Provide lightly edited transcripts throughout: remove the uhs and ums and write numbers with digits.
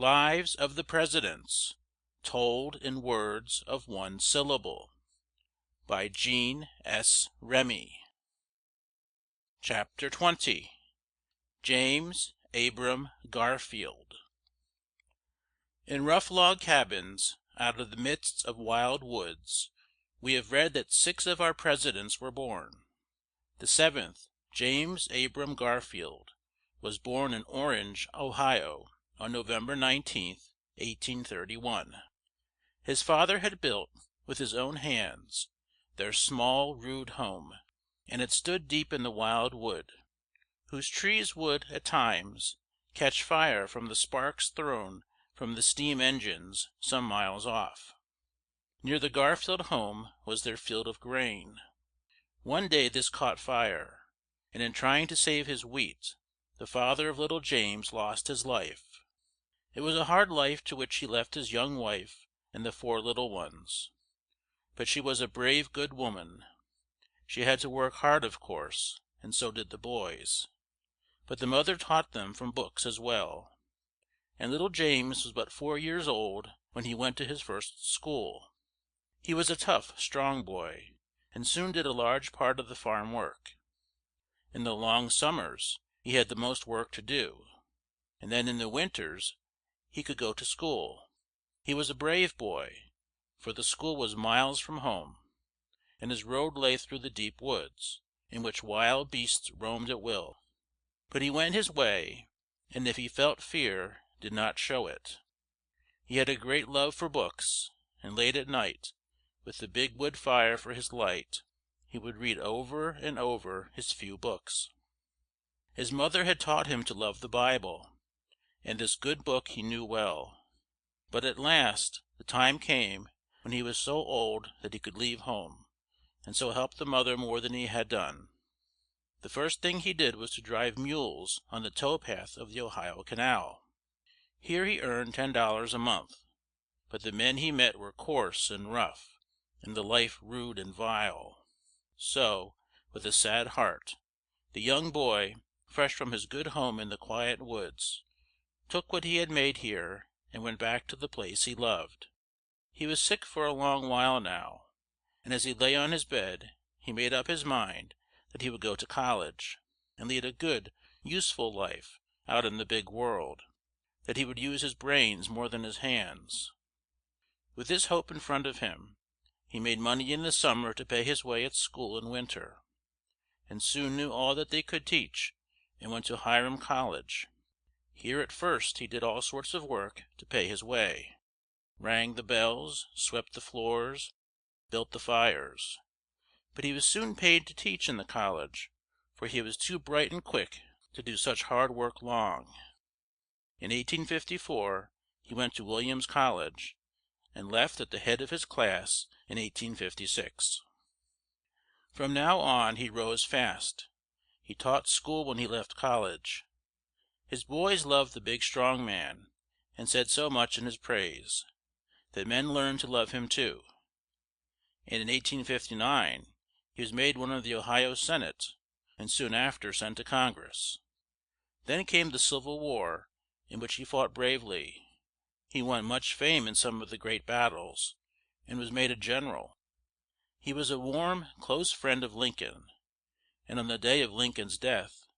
Lives of the Presidents, told in words of one syllable, by Jean S. Remy. Chapter 20. James Abram Garfield. In rough log cabins, out of the midst of wild woods, we have read that 6 of our presidents were born. The 7th, James Abram Garfield, was born in Orange, Ohio, on November 19th, 1831. His father had built, with his own hands, their small, rude home, and it stood deep in the wild wood, whose trees would, at times, catch fire from the sparks thrown from the steam engines some miles off. Near the Garfield home was their field of grain. One day this caught fire, and in trying to save his wheat, the father of little James lost his life. It was a hard life to which he left his young wife and the 4 little ones. But she was a brave, good woman. She had to work hard, of course, and so did the boys. But the mother taught them from books as well. And little James was but 4 years old when he went to his first school. He was a tough, strong boy, and soon did a large part of the farm work. In the long summers he had the most work to do, and then in the winters he could go to school. He was a brave boy, for the school was miles from home, and his road lay through the deep woods, in which wild beasts roamed at will. But he went his way, and if he felt fear, did not show it. He had a great love for books, and late at night, with the big wood fire for his light, he would read over and over his few books. His mother had taught him to love the Bible, and this good book he knew well. But at last the time came when he was so old that he could leave home, and so help the mother more than he had done. The first thing he did was to drive mules on the towpath of the Ohio Canal. Here he earned $10 a month, but the men he met were coarse and rough, and the life rude and vile. So, with a sad heart, the young boy, fresh from his good home in the quiet woods, took what he had made here and went back to the place he loved. He was sick for a long while now, and as he lay on his bed he made up his mind that he would go to college, and lead a good, useful life out in the big world, that he would use his brains more than his hands. With this hope in front of him, he made money in the summer to pay his way at school in winter, and soon knew all that they could teach, and went to Hiram College. Here at first he did all sorts of work to pay his way, rang the bells, swept the floors, built the fires. But he was soon paid to teach in the college, for he was too bright and quick to do such hard work long. In 1854 he went to Williams College, and left at the head of his class in 1856. From now on he rose fast. He taught school when he left college. His boys loved the big strong man, and said so much in his praise, that men learned to love him too. And in 1859 he was made one of the Ohio Senate, and soon after sent to Congress. Then came the Civil War, in which he fought bravely. He won much fame in some of the great battles, and was made a general. He was a warm, close friend of Lincoln, and on the day of Lincoln's death,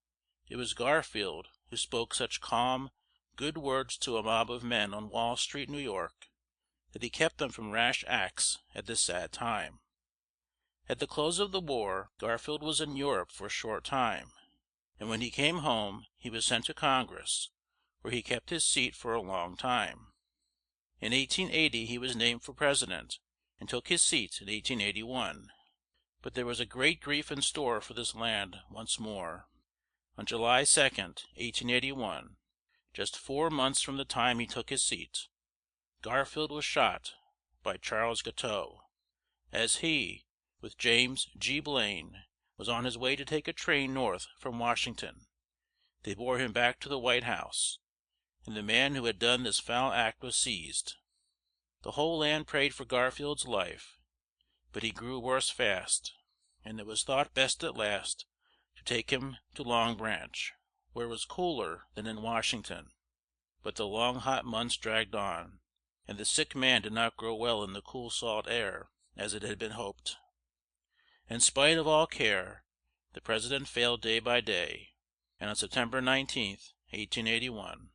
it was Garfield who spoke such calm, good words to a mob of men on Wall Street, New York, that he kept them from rash acts at this sad time. At the close of the war, Garfield was in Europe for a short time, and when he came home he was sent to Congress, where he kept his seat for a long time. In 1880 he was named for president, and took his seat in 1881. But there was a great grief in store for this land once more. On July 2nd, 1881, just 4 months from the time he took his seat, Garfield was shot by Charles Guiteau, as he, with James G. Blaine, was on his way to take a train north from Washington. They bore him back to the White House, and the man who had done this foul act was seized. The whole land prayed for Garfield's life, but he grew worse fast, and it was thought best at last to take him to Long Branch, where it was cooler than in Washington. But the long hot months dragged on, and the sick man did not grow well in the cool salt air, as it had been hoped. In spite of all care, the President failed day by day, and on September 19th, 1881,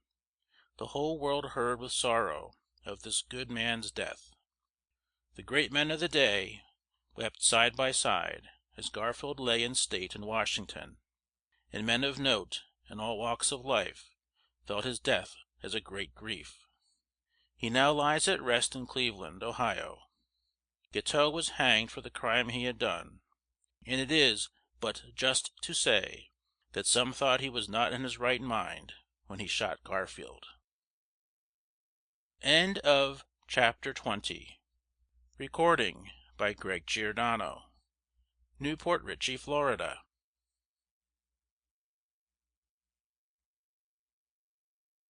the whole world heard with sorrow of this good man's death. The great men of the day wept side by side as Garfield lay in state in Washington, and men of note in all walks of life felt his death as a great grief. He now lies at rest in Cleveland, Ohio. Guiteau was hanged for the crime he had done, and it is but just to say that some thought he was not in his right mind when he shot Garfield. End of chapter 20. Recording by Greg Giordano. Newport Richey, Florida.